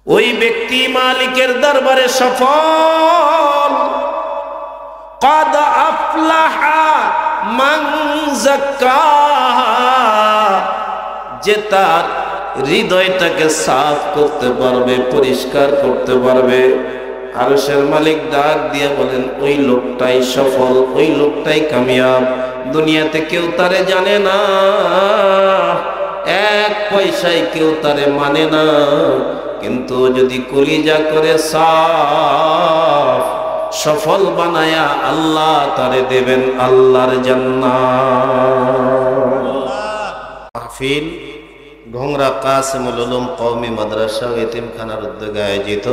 ওই ব্যক্তি মালিকের দরবারে সফল। قد أفلح من زكاها, যে তার হৃদয়টাকে সাফ করতে পারবে, পরিষ্কার করতে পারবে। আরশের মালিক ডাক দিয়ে বলেন, ওই লোকটাই সফল, ওই লোকটাই কামিয়াব। দুনিয়াতে কেউ তারে জানে না, এক পয়সায় কেউ তারে মানে না, কিন্তু যদি কলিজা করে সাফ, সফল বানায়া আল্লাহ তারে দেবেন আল্লাহর জান্নাত। মাহফিল ঘোংরা কাসিমুল উলুম কওমি মাদ্রাসা ও এতিমখানার উদ্যোগে আয়োজিত।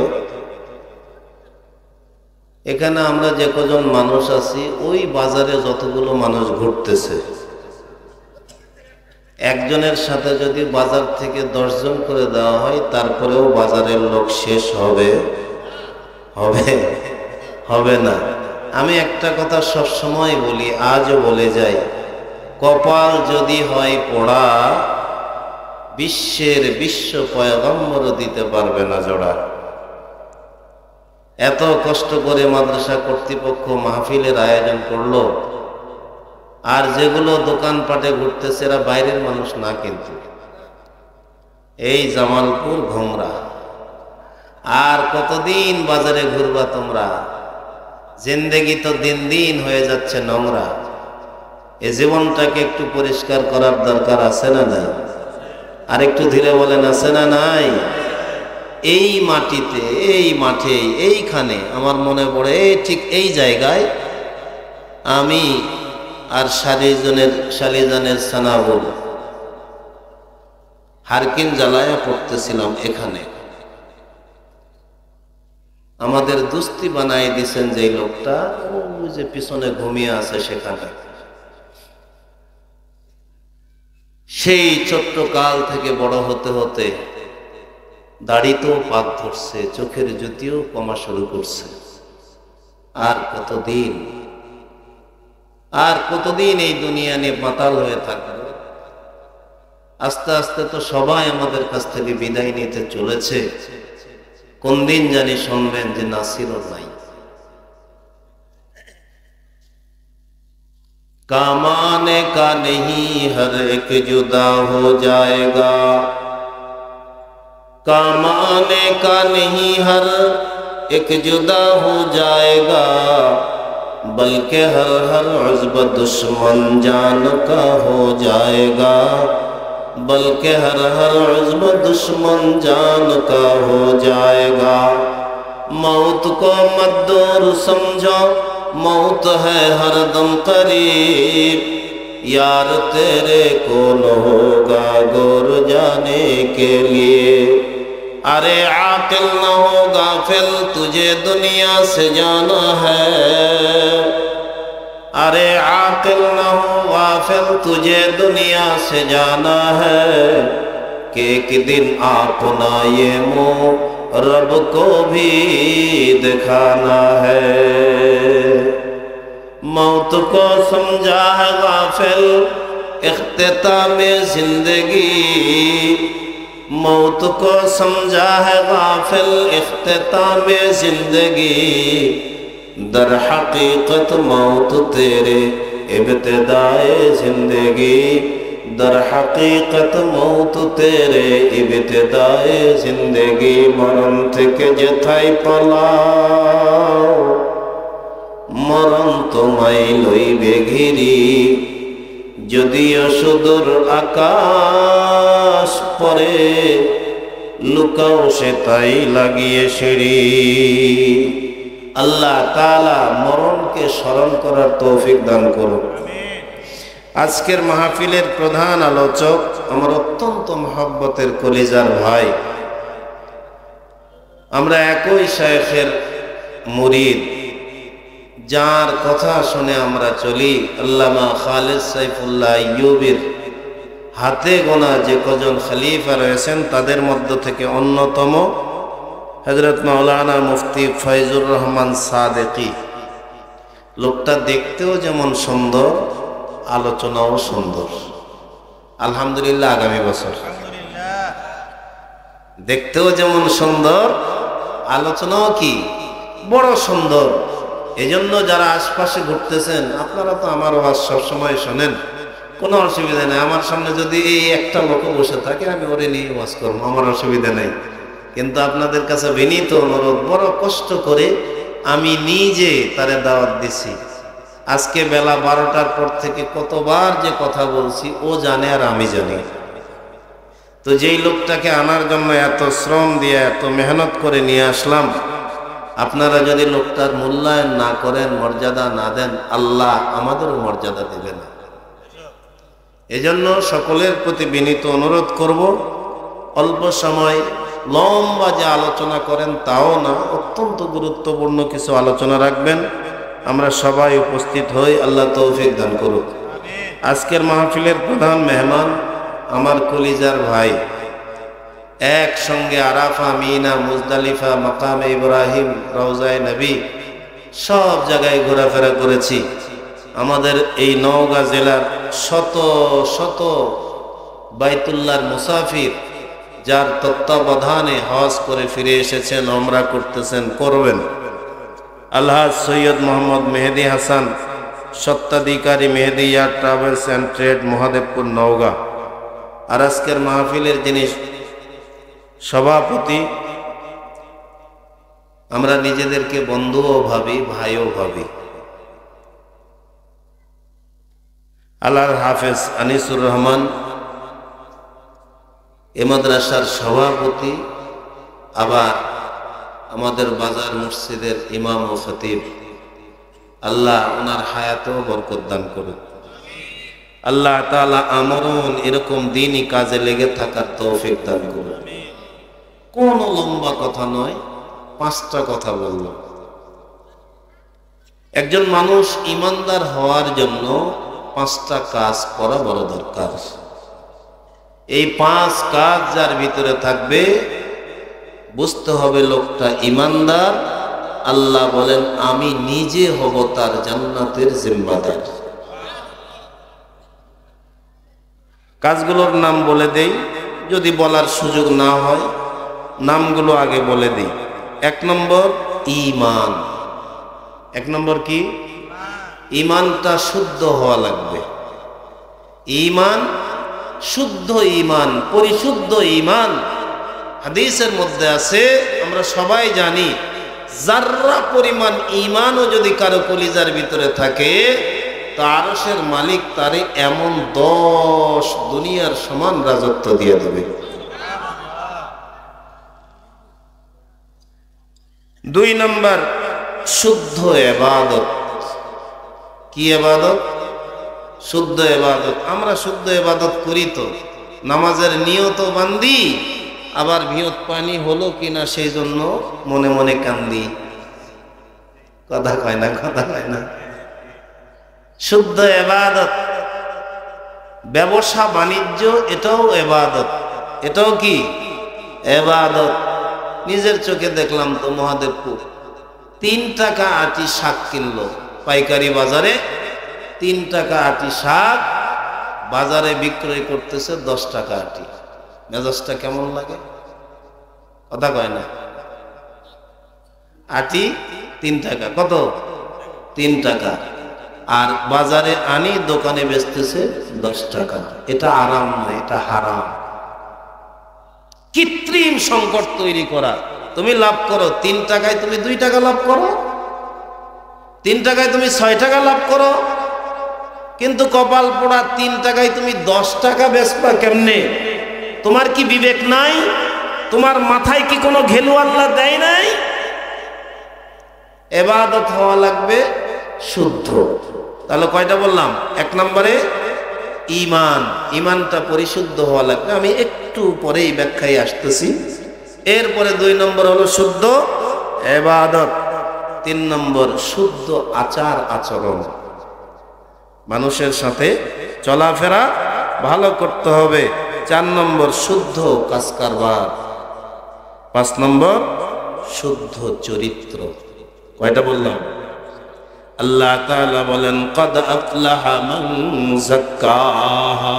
এখানে আমরা যে কজন মানুষ আছি, ওই বাজারে যতগুলো মানুষ ঘুরতেছে, একজনের সাথে যদি বাজার থেকে 10 জন করে দেওয়া হয়, তারপরেও বাজারের লোক শেষ হবে? হবে? হবে না। আমি একটা কথা সবসময় বলি, আজও বলে যাই, কপাল যদি হয় পোড়া, বিশ্ব পয়গম্বরও দিতে পারবে না জোড়া। এত কষ্ট করে মাদ্রাসা কর্তৃপক্ষ মাহফিলের আয়োজন করলো, আর যেগুলো দোকানপাটে ঘুরতেছে এরা বাইরের মানুষ না, কিন্তু এই জামালপুর ঘোংরা। আর কতদিন বাজারে ঘুরবা তোমরা? জিন্দেগি তো দিন দিন হয়ে যাচ্ছে নোংরা। এই জীবনটাকে একটু পরিষ্কার করার দরকার আছে না নাই? আর একটু ধীরে বলেন, আছে না নাই? এই মাটিতে, এই মাঠে, এইখানে আমার মনে পড়ে, ঠিক এই জায়গায় আমি আর শালিজানের সানাবুল হারকিন জ্বালায়া পড়তেছিলাম। এখানে আমাদের দুস্তি বানাই দিছেন যে লোকটা, ওই যে পিছনে ঘুমিয়ে আছে সেখানে। সেই ছোট্ট কাল থেকে বড় হতে হতে দাড়িতেও পাক ধরছে, চোখের জ্যোতিও কমা শুরু করছে। আর কতদিন এই দুনিয়া নিয়ে মাতাল হয়ে থাকবে? আস্তে আস্তে তো সবাই আমাদের কাছ থেকে বিদায় নিতে চলেছে। কোন দিন জানি শুনবেন যে নাসিরও নাই। কামানে কা নেহি হর এক জুদা হো জায়েগা, কামানে কা নেহি হর এক জুদা হো জায়েগা, বলকে হর হর উজব দুশ্মন জান কা হো জায়েগা, बल्कि हर हर उज़्व दुश्मन जान का हो जाएगा। मौत को मत दूर समझो, मौत है हरदम करीब, यार तेरे को न होगा गौर जाने के लिए। अरे आकिल न हो गाफिल, तुझे दुनिया से जाना है। अरे आकिल न हो गाफिल, तुझे दुनिया से जाना है कि एक दिन अपना ये मुँह रब को भी दिखाना है। मौत को समझा है गाफिल इख्तिताम जिंदगी, मौत को समझा है गाफिल इख्तिताम जिंदगी, दर हकीकत मौत तेरे इब्तिदाए जिंदगी, दर हकीकत मौत तेरे इब्तिदाए जिंदगी। मरण থেকে যেথায় পালাও, মরণ তোমায় লইবে ঘিরি, যদিও সুদূর আকাশ পরে লুকাও সে তাই লাগিয়ে সিঁড়ি। আল্লাহ তাআলা মরণকে স্মরণ করার তৌফিক দান করুন। আজকের মাহফিলের প্রধান আলোচক আমার অত্যন্ত মহব্বতের কলিজার ভাই, আমরা একই শায়েখের মুরিদ, যার কথা শুনে আমরা চলি। আল্লামা খালেদ সাইফুল্লাহ আইয়ুবীর হাতে গোনা যে কজন খলিফা রয়েছেন, তাদের মধ্য থেকে অন্যতম হযরত মাওলানা মুফতি ফয়জুর রহমান সাদেকি। লোকটা দেখতেও যেমন সুন্দর, আলোচনাও সুন্দর। আলহামদুলিল্লাহ। আগামী বছর দেখতেও যেমন সুন্দর, আলোচনাও কি বড় সুন্দর। এজন্য যারা আশপাশে ঘুরতেছেন, আপনারা তো আমার ওয়াজ সবসময় শোনেন, কোনো অসুবিধা নেই। আমার সামনে যদি এই একটা লোক বসে থাকে, আমি ওরে নিয়ে ওয়াজ করবো, আমার অসুবিধা নেই। কিন্তু আপনাদের কাছে বিনীত অনুরোধ, বড় কষ্ট করে আমি নিজে তারে দাওয়াত দিছি। আজকে বেলা 12টার পর থেকে কতবার যে কথা বলছি ও জানে আর আমি জানি। তো যেই লোকটাকে আনার জন্য এত শ্রম দিয়ে এত মেহনত করে নিয়ে আসলাম, আপনারা যদি লোকটার মূল্যায়ন না করেন, মর্যাদা না দেন, আল্লাহ আমাদেরও মর্যাদা দেবে না। এজন্য সকলের প্রতি বিনীত অনুরোধ করব, অল্প সময় লম্বা যে আলোচনা করেন তাও না, অত্যন্ত গুরুত্বপূর্ণ কিছু আলোচনা রাখবেন। আমরা সবাই উপস্থিত হই, আল্লাহ তৌফিক দান করুক। আজকের মাহফিলের প্রধান মেহমান আমার কলিজার ভাই, একসঙ্গে আরাফা, মিনা, মুজদালিফা, মাকামে ইব্রাহিম, রওজায়ে নবী সব জায়গায় ঘোরাফেরা করেছি। আমাদের এই নওগাঁ জেলার শত শত বাইতুল্লাহর মুসাফির, যার তত্ত্বাবধানে হজ করে ফিরে এসেছেন, ওমরা করতেছেন, করবেন, আলহাজ সৈয়দ মোহাম্মদ মেহেদি হাসান, স্বত্বাধিকারী মেহেদি ইয়ার travels and trade, Mahadevpur, Naogaon. আর আজকের মাহফিলের যিনি সভাপতি, আমরা নিজেদেরকে বন্ধুও ভাবি, ভাইও ভাবি, আল্লাহর হাফেজ আনিসুর রহমান, এ মাদ্রাসার সভাপতি, আবার আমাদের বাজার মসজিদের ইমাম ও খতিব। আল্লাহ ওনার হায়াতেও বরকত দান করুন। আল্লাহ তাআলা আমরণ এরকম দিনই কাজে লেগে থাকার তৌফিক দান করুন। কোন লম্বা কথা নয়, 5টা কথা বলল। একজন মানুষ ইমানদার হওয়ার জন্য 5টা কাজ করা বড় দরকার। এই 5 কাজ যার ভিতরে থাকবে, বুঝতে হবে লোকটা ইমানদার। আল্লাহ বলেন, আমি নিজে হব তার জান্নাতের জিম্মাদার। কাজগুলোর নাম বলে দেই, যদি বলার সুযোগ না হয় নামগুলো আগে বলে দিই। 1 নম্বর ঈমান। 1 নম্বর কি? ঈমানটা শুদ্ধ হওয়া লাগবে। ঈমান, শুদ্ধ ঈমান, পরিশুদ্ধ ঈমান। হাদিসের মধ্যে আছে, আমরা সবাই জানি, যাররা পরিমাণ ঈমানও যদি কারো কলিজার ভিতরে থাকে, তো আরশের মালিক তারে এমন 10 দুনিয়ার সমান রাজত্ব দিয়ে দেবে। 2 নম্বর শুদ্ধ ইবাদত। কি ইবাদত? শুদ্ধ ইবাদত। আমরা শুদ্ধ ইবাদত করি তো, নামাজের নিয়ত বান্ধি, আবার নিয়ত পানি হলো কিনা সেই জন্য মনে মনে কান্দি। কথা কয় না, কথা কয় না। শুদ্ধ ইবাদত। ব্যবসা বাণিজ্য, এটাও ইবাদত। এটাও কি ইবাদত। নিজের চোখে দেখলাম তো, মহাদেবপুর 3 টাকা আটি শাক কিনলো পাইকারি বাজারে। 3 টাকা আটি শাক বাজারে বিক্রয় করতেছে 10 টাকা আটি। মেজাজটা কেমন লাগে? কথা কয় না। আটি 3 টাকা, কত? 3 টাকা। আর বাজারে আনি, দোকানে বেচতেছে 10 টাকা। এটা আরাম না, এটা হারাম। কৃত্রিম সংকট তৈরি করা। তুমি লাভ করো 3 টাকায়, তুমি 2 টাকা লাভ করো, 3 টাকায় তুমি 6 টাকা লাভ করো, কিন্তু কপাল পোড়া 3 টাকায় তুমি 10 টাকা বেচবা কেমনে? তোমার কি বিবেক নাই? তোমার মাথায় কি কোনো ঘেলু আল্লাহ দেয় নাই? ইবাদত হওয়া লাগবে শুদ্ধ। তাহলে কয়টা বললাম? 1 নম্বরে ঈমান। ঈমানটা পরিশুদ্ধ হওয়া লাগবে। আমি একটু পরেই ব্যাখ্যায় আসতেছি। এরপরে 2 নম্বর হলো শুদ্ধ ইবাদত। 3 নম্বর শুদ্ধ আচার আচরণ। মানুষের সাথে চলাফেরা ভালো করতে হবে। 4 নম্বর শুদ্ধ কাজ কারবার। 5 নম্বর শুদ্ধ চরিত্র। কয়টা বললাম? আল্লাহ তাআলা বলেন, ক্বাদ আফলাহা মান যাক্কাহা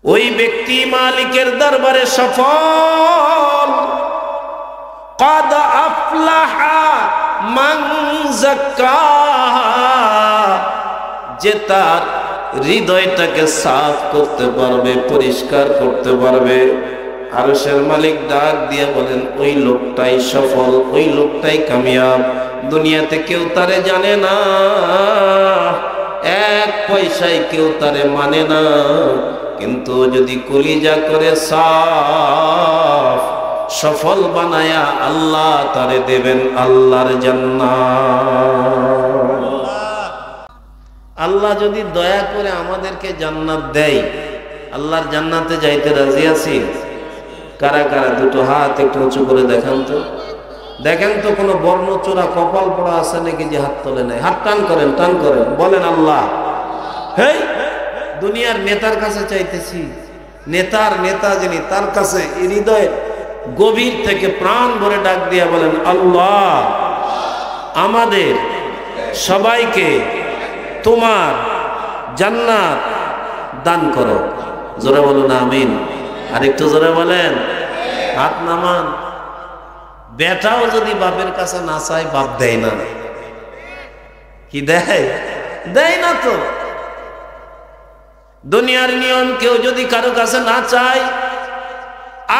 ওই ব্যক্তি মালিকের দরবারে সফল। قد أفلح من زكاها, যে তার হৃদয়টাকে সাফ করতে পারবে, পরিষ্কার করতে পারবে। আরশের মালিক ডাক দিয়ে বলেন, ওই লোকটাই সফল, ওই লোকটাই কামিয়াব। দুনিয়াতে কেউ তারে জানে না, এক পয়সায় কেউ তারে মানে না, কিন্তু যদি কলিজা করে সাফ, সফল বানায়া আল্লাহ তারে দেবেন আল্লাহর জান্নাত। আল্লাহ যদি দয়া করে আমাদেরকে জান্নাত দেয়, আল্লাহর জান্নাতে যাইতে রাজি আছি? কারা কারা দুটো হাত একটু উঁচু করে দেখান তো, দেখেন তো কোনো বর্ণচোরা কপাল পড়া আছে নাকি যে হাত তোলে নাই? হাত টান করেন, টান করেন, বলেন আল্লাহ। হেই, দুনিয়ার নেতার কাছে চাইতেছি, নেতার নেতা যিনি, তার কাছে হৃদয়ের গভীর থেকে প্রাণ ভরে ডাক দিয়া বলেন, আল্লাহ আমাদের সবাইকে তোমার জান্নাত দান করো। জোরে বলুন আমিন। আর একটু জোরে বলেন, হাত নামান। বেটাও যদি বাপের কাছে না চায়, বাপ দেয় না। কি দেয়? দেয় না তো। দুনিয়ার নিয়ম, কেউ যদি কারো কাছে না চায়,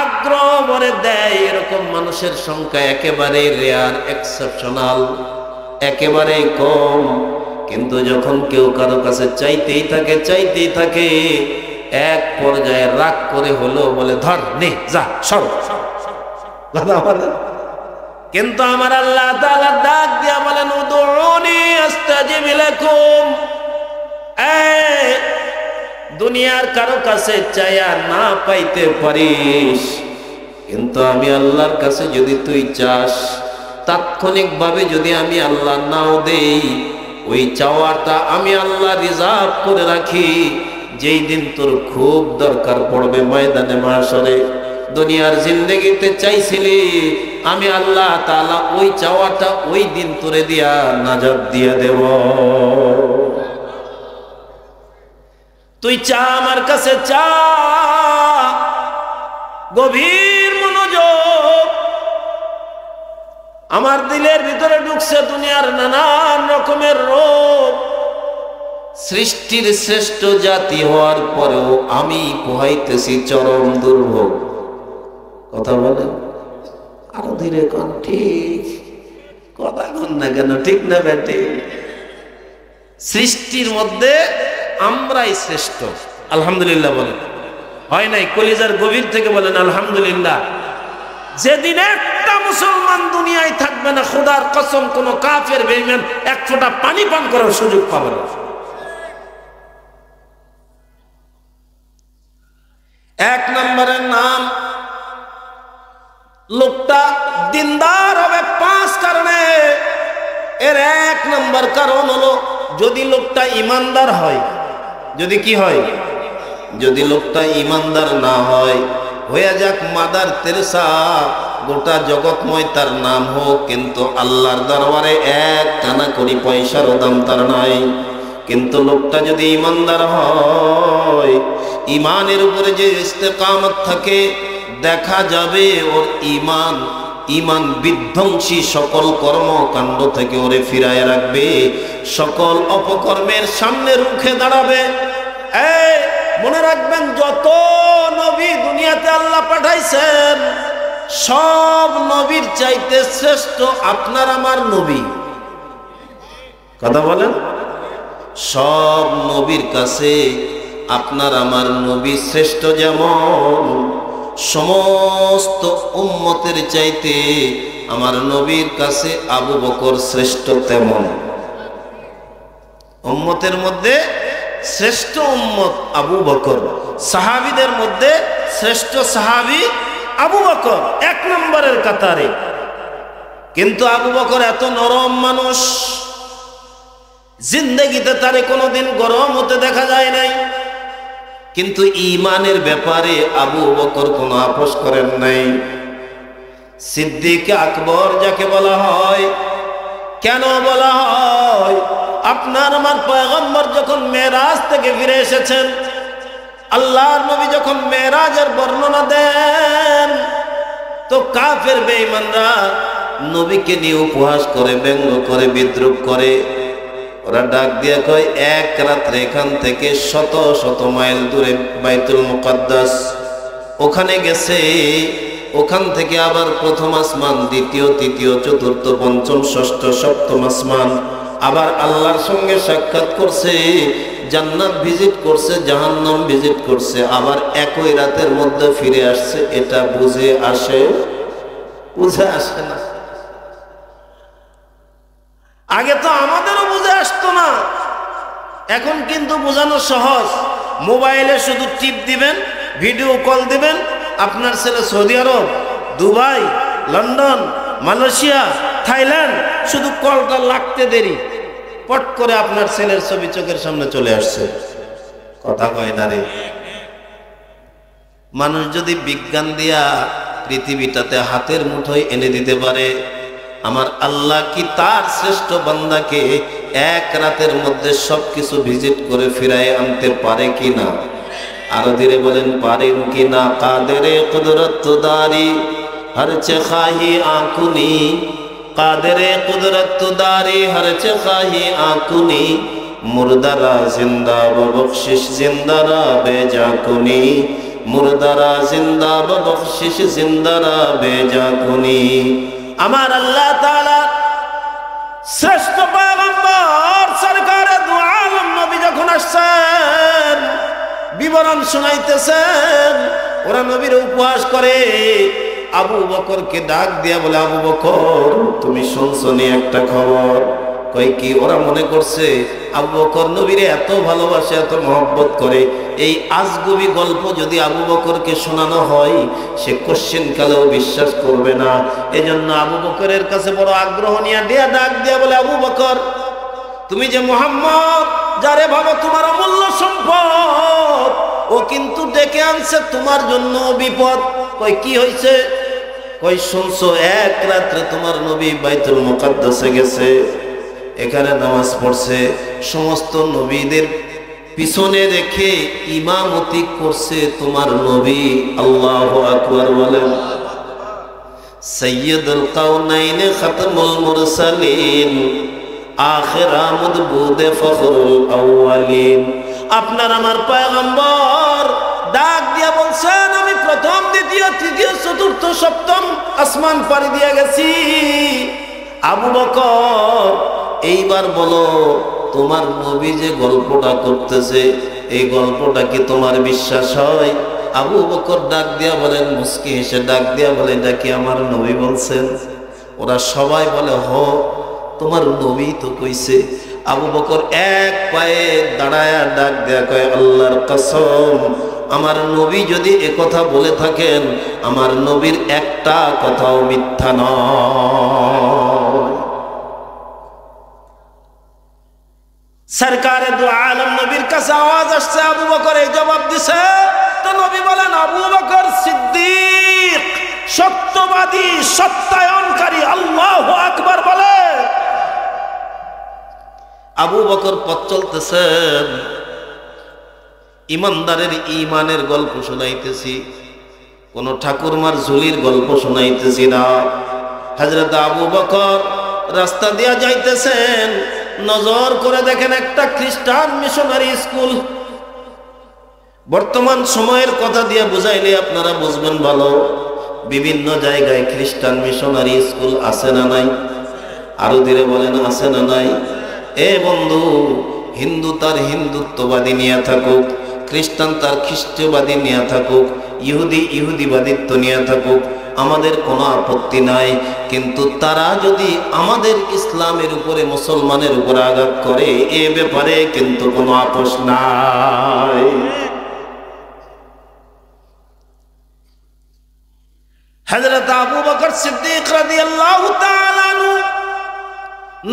আগ্রহ ভরে দেয়, এরকম মানুষের সংখ্যা একেবারে রেয়ার, এক্সেপশনাল, একেবারে কম। কিন্তু যখন কেউ কারো কাছে চাইতেই থাকে, চাইতেই থাকে, এক পর্যায়ে রাগ করে হলো বলে, ধর নে, যা, সর। কিন্তু আমার আল্লাহ তাআলা ডাক দিয়া বলেন, উদউনি আস্তাজিব লাকুম। দুনিয়ার কারো কাছে চাইয়া না পাইতে পারিস, কিন্তু আমি আল্লাহর কাছে যদি তুই চাস, তাৎক্ষণিকভাবে যদি আমি আল্লাহ নাও দেই, ওই চাওয়াটা আমি আল্লাহ রিজার্ভ করে রাখি। যেই দিন তোর খুব দরকার পড়বে ময়দানে মাশরে, দুনিয়ার জিন্দেগিতে চাইছিলি, আমি আল্লাহ তাআলা ওই চাওয়াটা ওই দিন তোরে দিয়া নাজাত দিয়া দেব। তুই চা, আমার কাছে চা, গভীর মনোযোগ। আমার দিলের ভিতরে ঢুকছে দুনিয়ার নানান রকমের রোগ। সৃষ্টির শ্রেষ্ঠ জাতি হওয়ার পরেও আমি পোহাইতেছি চরম দুর্ভোগ। কথা বলেন, আরো ধীরে কন। ঠিক কথা কন না কেন? ঠিক না বেটি? সৃষ্টির মধ্যে আমরাই শ্রেষ্ঠ। আলহামদুলিল্লাহ বলেন। হয় নাই? কলিজার গভীর থেকে বলেন আলহামদুলিল্লাহ। যেদিন একটা মুসলমান দুনিয়ায় থাকবে না, খোদার কসম, কোন কাফের বেঈমান এক ফোঁটা পানি পান করার সুযোগ পাবে না। এক নম্বরের নাম, লোকটা দিনদার হবে 5 কারণে। এর 1 নম্বর কারণ হলো, যদি লোকটা ইমানদার হয়। যদি কি হয়? যদি লোকটা ইমানদার না হয়, হয়ে যাক মাদার তেরেসা, গোটা জগৎময় তার নাম হোক, কিন্তু আল্লাহর দরবারে 1 কানা করি পয়সারও দাম তার নাই। কিন্তু লোকটা যদি ইমানদার হয়, ইমানের উপরে যে ইস্তেকামত থাকে, দেখা যাবে ওর ইমান বিধ্বংসী সকল কর্মকাণ্ড থেকে ওরে ফিরায় রাখবে, সকল অপকর্মের সামনে রুখে দাঁড়াবে। মনে রাখবেন, যত নবী দুনিয়াতে আল্লাহ পাঠাইছেন, সব নবীর চাইতে শ্রেষ্ঠ আপনার আমার নবী। কথা বলেন, সব নবীর কাছে আপনার আমার নবী শ্রেষ্ঠ। যেমন সমস্ত উম্মতের চাইতে আমার নবীর কাছে আবু বকর শ্রেষ্ঠ, তেমন উম্মতের মধ্যে শ্রেষ্ঠ উম্মত আবু বকর, সাহাবীদের মধ্যে শ্রেষ্ঠ সাহাবী আবু বকর, 1 নম্বরের কাতারে। কিন্তু আবু বকর এত নরম মানুষ, জিন্দেগিতে তারে কোনোদিন গরম হতে দেখা যায় নাই। কিন্তু ঈমানের ব্যাপারে আবু বকর কোনো আপোষ করেন নাই। সিদ্দিক আকবর যাকে বলা হয়, কেন বলা হয়? আপনার আমার পয়গম্বর যখন মেরাজ থেকে ফিরে এসেছেন, আল্লাহর নবী যখন মেরাজের বর্ণনা দেন তো কাফের বেঈমানরা নবীকে নিয়ে উপহাস করে, ব্যঙ্গ করে, বিদ্রুপ করে। ওরা ডাক দিয়া কয়, এক রাত্রে এখান থেকে শত শত মাইল দূরে বাইতুল মুকাদ্দাস, ওখানে গেছে, ওখান থেকে আবার প্রথম আসমান, দ্বিতীয়, তৃতীয়, চতুর্থ, পঞ্চম, ষষ্ঠ, সপ্তম আসমান, আবার আল্লাহর সঙ্গে সাক্ষাৎ করছে, জান্নাত ভিজিট করছে, জাহান্নাম ভিজিট করছে, আবার একই রাতের মধ্যে ফিরে আসছে। এটা বুঝে আসে? বুঝে আসে না। আগে তো আমাদেরও বুঝে আসতো না, এখন কিন্তু বোঝানো সহজ। মোবাইলে শুধু টিপ দিবেন, ভিডিও কল দিবেন, আপনার ছেলে সৌদি আরব, দুবাই, লন্ডন, মালয়েশিয়া, থাইল্যান্ড, শুধু কলটা লাগতে দেরি, পট করে আপনার ছেলের ছবি চোখের সামনে চলে আসছে। কথা কয় না রে? মানুষ যদি বিজ্ঞান দিয়া পৃথিবীটাতে হাতের মুঠোয় এনে দিতে পারে, আমার আল্লাহ কি তার শ্রেষ্ঠ বান্দাকে এক রাতের মধ্যে সবকিছু ভিজিট করে ফিরায় আনতে পারে কিনা? আরো ধীরে বলেন, পারেন কিনা? কাদেরে কুদরত দারি হর চে খাহি আকুনি, কাদেরে কুদরত দারি হর চে খাহি আকুনি, মুর্দারা জিন্দা বখশিশ জিন্দারা বেজাকুনি, মুর্দারা জিন্দা বখশিশ জিন্দারা বেজাকুনি। আমার আল্লাহ তাআলা শ্রেষ্ঠ পয়গম্বর সরকারে দু আলম নবী যখন আসছেন, বিবরণ শুনাইতেছেন, ওরা নবীর উপহাস করে। আবু বকরকে ডাক দিয়া বলে, আবু বকর তুমি শুনছনি একটা খবর? কই কি? ওরা মনে করছে আবু বকর নবীরে এত ভালোবাসে, এত মহব্বত করে, এই আজগুবি গল্প যদি আবু বকরকে শোনানো হয় সে কোশ্চেন কালেও বিশ্বাস করবে না। এজন্য আবু বকরের কাছে বড় আগ্রহ নিয়ে ডাক দিয়া বলে, আবু বকর তুমি যে মুহাম্মদ, যারে ভাবো তোমার অমূল্য সম্পদ, ও কিন্তু ডেকে আনছে তোমার জন্য বিপদ। কই কি হয়েছে? কই শুনছো এক রাত্রে তোমার নবী বাইতুল মুকাদ্দাসে গেছে, এখানে নামাজ পড়ছে, সমস্ত নবীদের পিছনে রেখে ইমামতি করছে তোমার নবী। আল্লাহু আকবার বলেন। সাইয়্যিদুল কাউনাইন খাতামুল মুরসালিন আখির আমদ বুদে ফখরুল আউয়ালিন, আপনার আমার পয়গম্বর ডাক দিয়া বলছেন, আমি প্রথম, দ্বিতীয়, তৃতীয়, চতুর্থ, সপ্তম আসমান পাড়ি দিয়ে গেছি। আবু বকর এইবার বলো, তোমার নবী যে গল্পটা করতেছে, এই গল্পটা কি তোমার বিশ্বাস হয়? আবু বকর ডাক দিয়া বলেন, মুস্কি হেসে ডাক দিয়া বলে, এটা কি আমার নবী বলছেন? ওরা সবাই বলে, হ তোমার নবী তো কইছে। আবু বকর এক পায়ে দাঁড়ায় ডাক দেয়া কয়, আল্লাহর কসম, আমার নবী যদি একথা বলে থাকেন, আমার নবীর একটা কথাও মিথ্যা নয়। সরকারে দু আলম নবীর কাছে আওয়াজ আসছে, আবু বকর এই জবাব দিছে। তো নবী বলেন, আবু বকর সিদ্দিক, সত্যবাদী, সত্যায়নকারী। আল্লাহু আকবার বলে। আবু বকর পথ চলতেছেন, ইমানদারের ইমানের গল্প শোনাইতেছি, কোন ঠাকুরমার ঝুলির গল্প শোনাইতেছি না। হযরত আবু বকর রাস্তা দিয়া যাইতেছেন, নজর করে দেখেন একটা খ্রিস্টান মিশনারি স্কুল। বর্তমান সময়ের কথা দিয়ে বুঝাইলে আপনারা বুঝবেন ভালো। বিভিন্ন জায়গায় খ্রিস্টান মিশনারি স্কুল আছে না নাই? আরো ধীরে বলেন, আছে না নাই? এ বন্ধু, হিন্দু তার হিন্দুত্ববাদী নিয়ে থাকুক, খ্রিস্টান তার খ্রিস্টবাদী নিয়ে থাকুক, ইহুদি ইহুদিবাদিত্ব নিয়ে থাকুক, আমাদের কোনো আপত্তি নাই। কিন্তু তারা যদি আমাদের ইসলামের উপরে, মুসলমানের উপরে আঘাত করে, এ ব্যাপারে কিন্তু কোনো আপোষ নাই। হযরত আবু বকর সিদ্দিক রাদিয়াল্লাহু তাআলা আনহু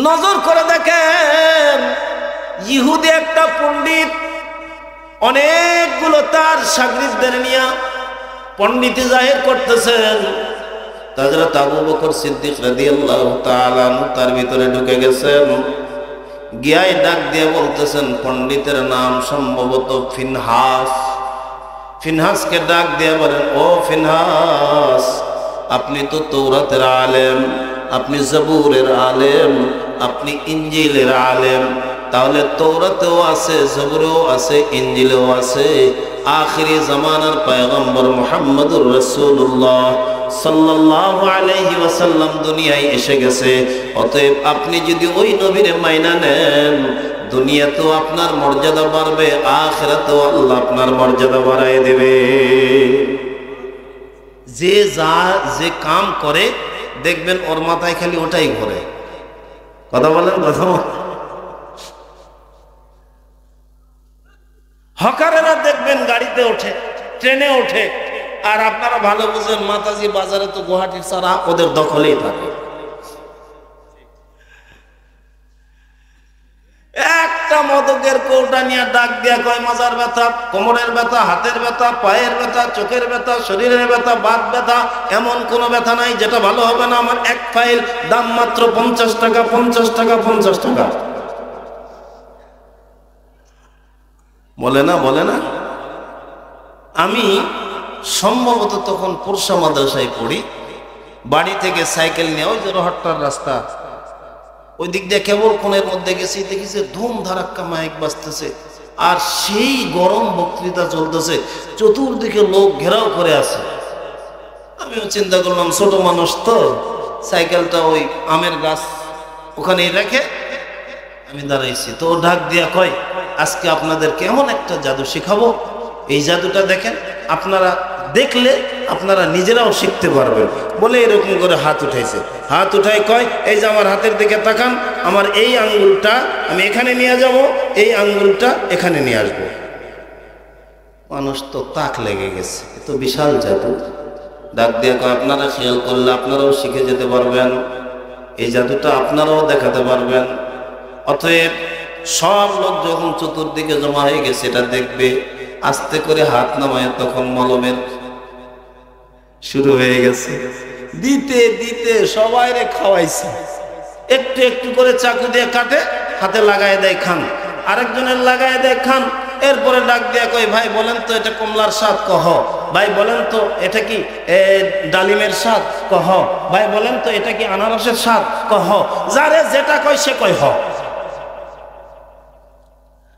নজর করে দেখেন, ইহুদি একটা পণ্ডিত অনেকগুলো তার শাগরিদদের নিয়ে পণ্ডিতি জাহির করতেছেন। হযরত আবু বকর সিদ্দিক রাদিয়াল্লাহু তাআলা আনহু তার ভিতরে ঢুকে গেছেন, গিয়াই ডাক দিয়ে বলতেছেন, পণ্ডিতের নাম সম্ভবত ফিনহাস। ফিনহাসকে ডাক দিয়ে বলেন, ও ফিনহাস, আপনি তো তৌরাতের আলেম, আপনি জবুরের আলেম, আপনি ইঞ্জিলের আলেম, তাহলে তৌরাতেও আছে, জবুরেও আছে, ইঞ্জিলেও আছে আখিরি জামানার পয়গম্বর মুহাম্মদুর রাসূলুল্লাহ সাল্লাল্লাহু আলাইহি ওয়াসাল্লাম দুনিয়ায় এসে গেছে। অতএব আপনি যদি ওই নবীরে মাইনা নেন, দুনিয়াতেও আপনার মর্যাদা বাড়বে, আখিরাতেও আল্লাহ আপনার মর্যাদা বাড়ায় দেবে। যে কাম করে দেখবেন ওর মাথায় খালি ওটাই ঘোরে। কথা বলেন, কথা বলেন। হকারেরা দেখবেন গাড়িতে ওঠে, ট্রেনে ওঠে, আর আপনারা ভালো বুঝেন মাতাজি বাজারে তো গুয়াহাটির সারা ওদের দখলেই থাকে। একটা মদকের কৌটা নিয়ে ডাক দিয়া কয়, মাজার ব্যথা, কোমরের ব্যথা, হাতের ব্যথা, পায়ের ব্যথা, চোখের ব্যথা, শরীরের ব্যথা, বাত ব্যথা, এমন কোনো ব্যথা নাই যেটা ভালো হবে না। আমার এক ফাইল দাম মাত্র 50 টাকা, 50 টাকা, 50 টাকা। বলে না, বলে না। আমি সম্ভবত তখন পুরসা মাদ্রাসায় পড়ি, বাড়ি থেকে সাইকেল নিয়ে ওই যে রোহাট্টার রাস্তা ওই দিক দিয়ে কেবল কোণের মধ্যে গেছি, দেখেছি ধুম ধারাক্কা মাইক বাজতেছে আর সেই গরম বক্তৃতা চলতেছে, চতুর্দিকে লোক ঘেরাও করে আছে। আমিও চিন্তা করলাম ছোট মানুষ তো, সাইকেলটা ওই আমের গাছ ওখানেই রেখে আমি দাঁড়াইছি। তো ডাক দিয়া কয়, আজকে আপনাদেরকে এমন একটা জাদু শিখাবো, এই জাদুটা দেখেন, আপনারা দেখলে আপনারা নিজেরাও শিখতে পারবেন। বলে এরকম করে হাত উঠাইছে, হাত উঠাই কয়, এই যে আমার হাতের দিকে তাকান, আমার এই আঙ্গুলটা আমি এখানে নিয়ে যাব, এই আঙ্গুলটা এখানে নিয়ে আসবো। মানুষ তো তাক লেগে গেছে, এ তো বিশাল জাদু। ডাক দিয়ে কয়, আপনারা খেয়াল করলে আপনারাও শিখে যেতে পারবেন, এই জাদুটা আপনারাও দেখাতে পারবেন। অতএব সব লোক যখন চতুর্দিকে জমা হয়ে গেছে এটা দেখবে, আস্তে করে হাত নামায় তখন মলমের শুরু হয়ে গেছে, দিতে দিতে সবাই রে খাওয়াইছে। একটু একটু করে চাকু দিয়ে কাটে, হাতে লাগায় দেয়, খান। আরেকজনের লাগায় দেয়, খান। এরপরে ডাক দিয়ে কই, ভাই বলেন তো এটা কমলার স্বাদ? কহ। ভাই বলেন তো এটা কি ডালিমের স্বাদ? কহ। ভাই বলেন তো এটা কি আনারসের স্বাদ? কহ। যারে যেটা কয় সে কয় হ।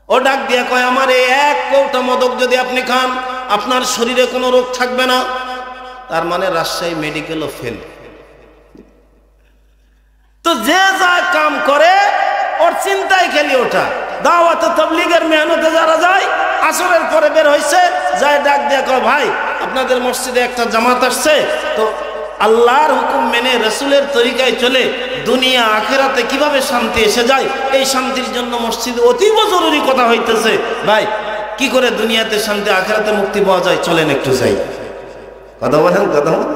ও ডাক দিয়া কয়, আমার এই এক কৌটা মদক যদি আপনি খান, আপনার শরীরে কোনো রোগ থাকবে না। তার মানে রাজশাহী মেডিকেলও ফেল। তো যে যা কাম করে ওর চিন্তায় খেলি ওঠা। দাওয়াতে তাবলীগের মেহনতে যারা যায়, আসরের পরে বের হইছে, যায় ডাক দিয়া কয়, ভাই আপনাদের মসজিদে একটা জামাত আসছে, তো আল্লাহর হুকুম মেনে রাসূলের তরিকায় চলে দুনিয়া আখিরাতে কিভাবে শান্তি এসে যায়, এই শান্তির জন্য মসজিদে অতীব জরুরি কথা হইতেছে। ভাই কি করে দুনিয়াতে শান্তি, আখিরাতে মুক্তি পাওয়া যায়, চলেন একটু যাই। কথা বলেন, কথা বলেন।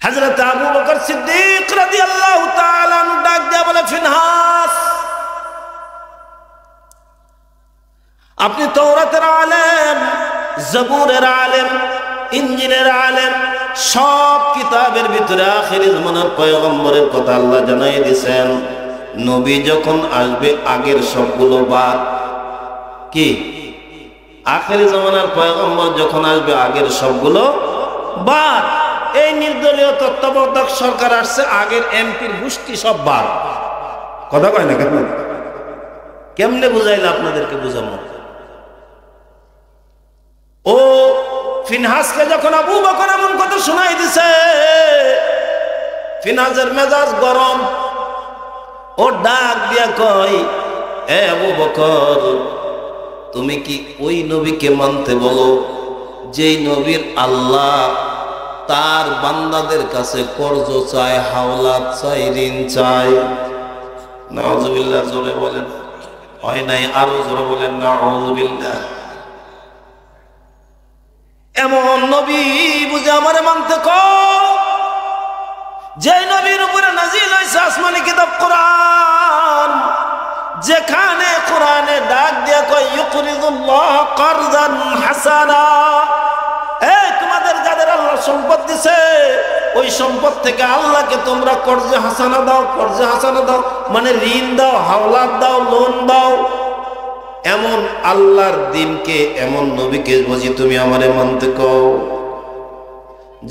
হযরত আবু বকর সিদ্দিক রাদিয়াল্লাহু তাআলা আনহু ডাক দিয়া বলে, ফিনহাস, আপনি তাওরাতের আলেম, জবুরের আলেম, ইঞ্জিলের আলেম, সব কিতাবের ভিতরে আখিরি জামানার পয়গম্বরের কথা আল্লাহ জানাই দিয়েছেন। নবী যখন আসবে আগের সবগুলো বাদ। কি? আখিরি জামানার পয়গম্বর যখন আসবে আগের সবগুলো বাদ। এই নির্দলীয় তত্ত্বাবধায়ক সরকার আসছে, আগের এমপির গোষ্ঠী সব বাদ। কথা কয় না কেন? কেমনে বুঝাইলে আপনাদেরকে বুঝাবো? ও ফিনহাসকে যখন আবু বকর এমন কথা শোনাই দিছে, ফিনহাসের মেজাজ গরম। ও ডাক দিয়া কয়, এ আবু বকর, তুমি কি ওই নবীকে মানতে বলো যেই নবীর আল্লাহ তার বান্দাদের কাছে কর্জ চায়, হাওলাত চায়, ঋণ চায়? নাউযুবিল্লাহ। জোরে বলেন। হয় নাই, আরো জোরে বলেন নাউযুবিল্লাহ। এমন নবী বুঝে আমারে মানতে কও যে নবীর উপরে নাজিল হয়েছে আসমানি কিতাব কোরআন, যেখানে কোরআনে ডাক দিয়া কয়, ইউকরিদুল্লাহ কারদান হাসানা। এই তোমাদের যাদের আল্লাহ সম্পদ দিছে, ওই সম্পদ থেকে আল্লাহকে তোমরা কর্জে হাসানা দাও। কর্জে হাসানা দাও মানে ঋণ দাও, হাওলাত দাও, লোন দাও। এমন আল্লাহর দিনকে, এমন নবীকে বুঝি তুমি আমারে মানতে কও।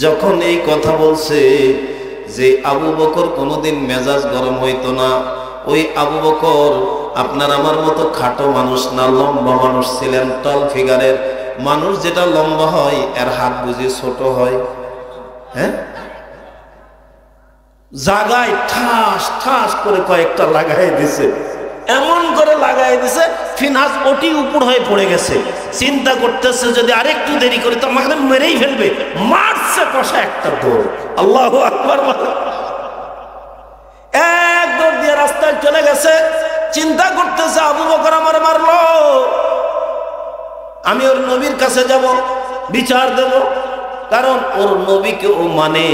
যখন এই কথা বলছে যে আবু বকর কোনোদিন মেজাজ গরম হইতো না, ওই আবু বকর আপনার আমার মতো খাটো মানুষ না, লম্বা মানুষ ছিলেন, টল ফিগারের মানুষ। যেটা লম্বা হয় এর হাত বুঝি ছোট হয়। হ্যাঁ, জাগায় ঠাস ঠাস করে কয়েকটা লাগাই দিছে, এমন করে লাগাই দিছে ফিনহাস ওটি উপর হয়ে পড়ে গেছে। চিন্তা করতেছে যদি আরেকটু দেরি করে তো আমাকে মেরেই ফেলবে, মারছে কষা একটা দৌড়। আল্লাহু আকবার। এক দৌড় দিয়ে রাস্তায় চলে গেছে। চিন্তা করতেছে আবু বকর আমার মারলো, আমি ওর নবীর কাছে যাব, বিচার দেব, কারণ ওর নবীকে ও মানে।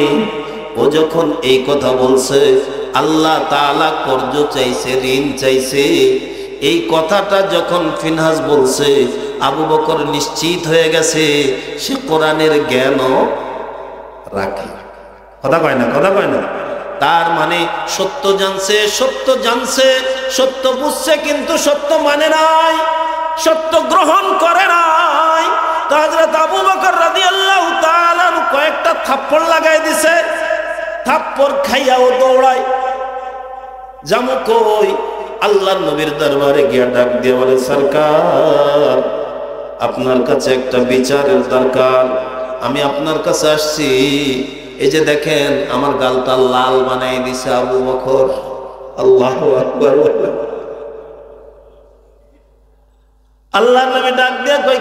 ও যখন এই কথা বলছে, আল্লাহ তাআলা কর্জ চাইছে, ঋণ চাইছে, এই কথাটা যখন ফিনহাস বলছে, আবু বকর নিশ্চিত হয়ে গেছে সে কোরআনের জ্ঞানও রাখে। কথা কয় না, কথা কয় না। তার মানে সত্য জানছে, সত্য জানছে, সত্য বুঝছে, কিন্তু সত্য মানে নাই, সত্য গ্রহণ করে নাই। তো হযরত আবু বকর রাদিয়াল্লাহু তাআলা কয়েকটা থাপ্পড় লাগাই দিছে। থাপ্পড় খাইয়া ও দৌড়ায়। জামু কই? আল্লাহর নবীর দরবারে গিয়া ডাক দিয়ে বলে, সরকার আপনার কাছে একটা বিচারের দরকার, আমি আপনার কাছে আসছি। এই যে দেখেন আমার গালটা লাল বানাই দিছে আবু বকর। আল্লাহু আকবার। আল্লাহর নবী ডাক দিয়ে কই,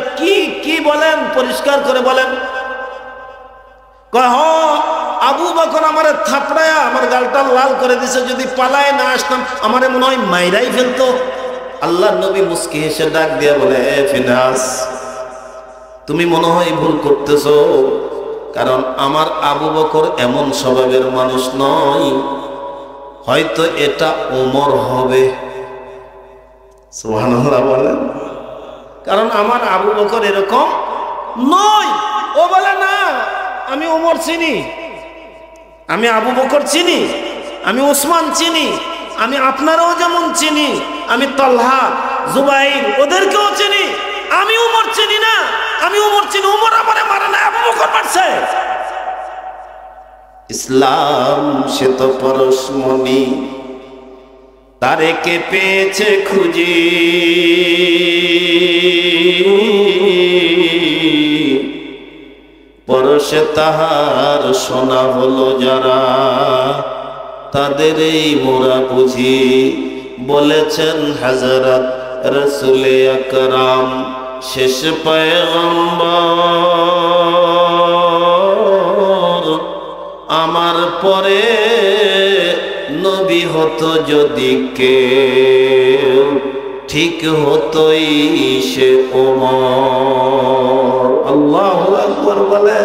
কি বলেন, পরিষ্কার করে বলেন। কয়, হ আবু বকর আমারে থাপড়ায়া আমার গালটা লাল করে দিছে, যদি পালায় না আসতাম আমারে মনে হয় মাইরাই ফেলতো। আল্লাহর নবী মুস্কি হেসে ডাক দিয়ে বলে, এ ফিনহাস, তুমি মনে হয় ভুল করতেছো, কারণ আমার আবু বকর এমন স্বভাবের মানুষ নয়, হয়তো এটা ওমর হবে। সুবহানাল্লাহ বলেন। কারণ আমার আবু বকর এরকম নয়। ও বলে না, আমি ওমর চিনি, আমি আবু বকর চিনি, আমি ওসমান চিনি, আমি আপনারাও যেমন চিনি, আমি তালহা জুবাইর ওদেরকেও চিনি, আমি ওমর চিনি না। আমি ওমর চিনি, ওমর আমারে মারে না, আবু বকর মারছে। ইসলাম সে তো পরশমণি, তারে কে পেয়েছে খুঁজি, পরশে তাহার সোনা হলো যারা, তাদের এই মোরা বুঝি। বলেছেন হযরত রাসূল আকরাম শেষ পয়গম্বর, আমার পরে নবী হতো যদি কেউ, ঠিক হতোই সে ওমর। আল্লাহু আকবার বলে।